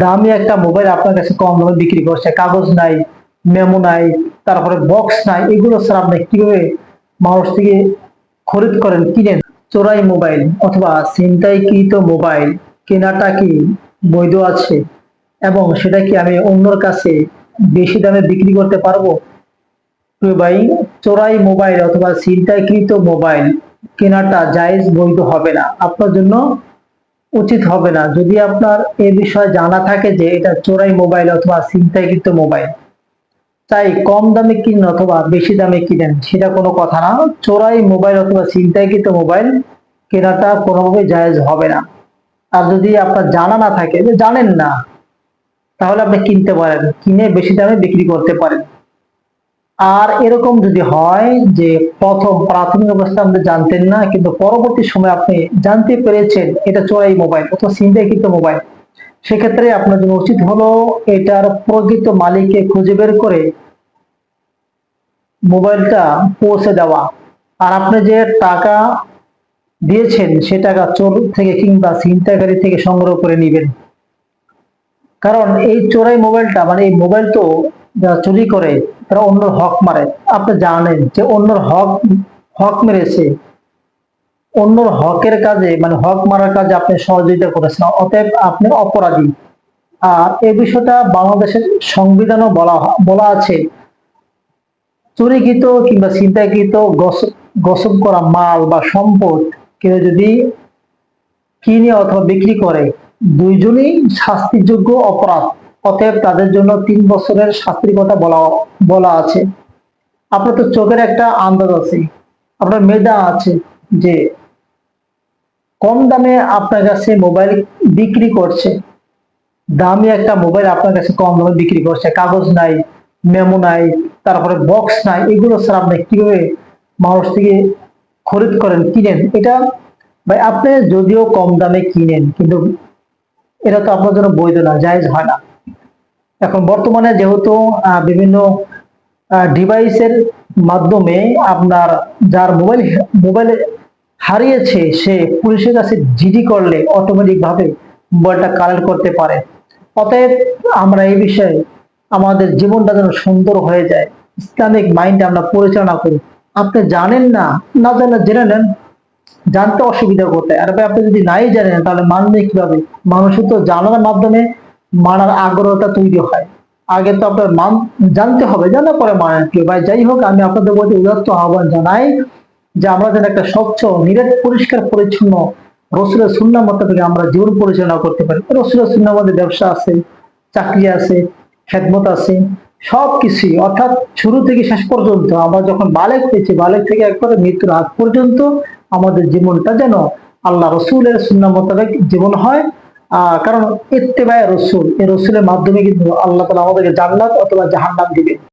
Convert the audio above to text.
দামি একটা মোবাইল আপনার কাছে কম দামে বিক্রি করছে, কাগজ নাই, মেমো নাই, তারপরে বক্স নাই, এগুলো স্যার আপনি কিভাবে মানুষ থেকে খরিদ করেন, কিনেন? চোরাই মোবাইল অথবা ছিনতাইকৃত মোবাইল কেনাটা কি বৈধ আছে, এবং সেটা কি আমি অন্যর কাছে বেশি দামে বিক্রি করতে পারবো? প্রিয় ভাই, চোরাই মোবাইল অথবা ছিনতাইকৃত মোবাইল কেনাটা জায়েজ, বৈধ হবে না, আপনার জন্য উচিত হবে না। যদি আপনার এ বিষয়ে জানা থাকে যে এটা চোরাই মোবাইল অথবা ছিনতাইকৃত মোবাইল, চাই কম দামে কিনেন অথবা বেশি দামে কিনেন, সেটা কোনো কথা না। চোরাই মোবাইল অথবা ছিনতাইকৃত মোবাইল কেনাটা কোনোভাবেই জায়েজ হবে না। আর যদি আপনার জানা না থাকে, যে জানেন না, তাহলে আপনি কিনতে পারেন, কিনে বেশি দামে বিক্রি করতে পারেন। আর এরকম যদি হয় যে প্রথম প্রাথমিক অবস্থায় আপনি জানতেন না, কিন্তু পরবর্তী সময় আপনি জানতে পেরেছেন এটা চোরাই মোবাইল অথবা ছিনতাইকৃত মোবাইল, সেক্ষেত্রে আপনার জন্য উচিত হলো এটার প্রকৃত মালিককে খুঁজে বের করে মোবাইলটা পৌঁছে দেওয়া। আর আপনি যে টাকা দিয়েছেন সে টাকা চোর থেকে কিংবা ছিনতাইকারী থেকে সংগ্রহ করে নেবেন। কারণ এই চোরাই মোবাইলটা, মানে এই মোবাইল তো যারা চুরি করে তারা অন্যর হক মারে। আপনি জানেন যে অন্যর হক হক মেরেছে, অন্যর হকের কাজে, মানে হক মারার কাজে আপনি সহযোগিতা করেছেন, অতএব আপনি অপরাধী। আর এই বিষয়টা বাংলাদেশের সংবিধানও বলা আছে, চুরিকৃত কিংবা ছিনতাইকৃত গসব করা মাল বা সম্পদ কেউ যদি কিনে অথবা বিক্রি করে, দুইজনই শাস্তিযোগ্য অপরাধ। অতএব তাদের জন্য 3 বছরের শাস্তির কথা বলা আছে। আপনার তো চোখের একটা আন্দাজ আছে, আপনার মেধা আছে যে কম দামে আপনার কাছে মোবাইল বিক্রি করছে, দামি একটা মোবাইল আপনার কাছে কম দামে বিক্রি করছে, কাগজ নাই, মেমো নাই, তারপরে বক্স নাই, এগুলো স্যার আপনি কিভাবে মানুষ থেকে খরিদ করেন, কিনেন? এটা ভাই, আপনি যদিও কম দামে কিনেন, কিন্তু এটা তো আপনার জন্য বৈধ না, জায়েজ হয় না। এখন বর্তমানে যেহেতু বিভিন্ন ডিভাইসের মাধ্যমে আপনার যার মোবাইল হারিয়েছে সে পুলিশের কাছে জিডি করলে অটোমেটিক ভাবে মোবাইলটা কালেক্ট করতে পারে। অতএব আমরা এই বিষয়ে আমাদের জীবনটা যেন সুন্দর হয়ে যায়, ইসলামিক মাইন্ড আমরা পরিচালনা করি। আপনি জানেন না, না জানেন জেনে নেন, জানতে অসুবিধা কোথায়? আর ভাই, আপনি যদি নাই জানেন তাহলে মানবে কিভাবে? মানুষের তো জানার মাধ্যমে মানার আগ্রহটা তৈরি হয়। আগে তো আপনার জানতে হবে, জানার পরে মানেন কি ভাই। যাই হোক, আমি আপনাদের মধ্যে উদাত্ত আহ্বান জানাই যে আমরা যেন একটা স্বচ্ছ, নিরেট, পরিষ্কার পরিচ্ছন্ন রসুলের সুন্নাহ মোতাবেক আমরা জীবন পরিচালনা করতে পারি। রসুলের সুন্নাহর মধ্যে ব্যবসা আছে, চাকরি আছে, খেদমত আছে, সবকিছুই, অর্থাৎ শুরু থেকে শেষ পর্যন্ত আমরা যখন বালেগ হয়েছি, বালেগ থেকে একবারে মৃত্যুর আগ পর্যন্ত আমাদের জীবনটা যেন আল্লাহ রসুলের সুন্নাহ মোতাবেক জীবন হয়। কারণ ইত্তেবায়ে রসুল, এই রসুলের মাধ্যমে কিন্তু আল্লাহ তাআলা আমাদেরকে জান্নাত অথবা জাহান্নাম দিবে।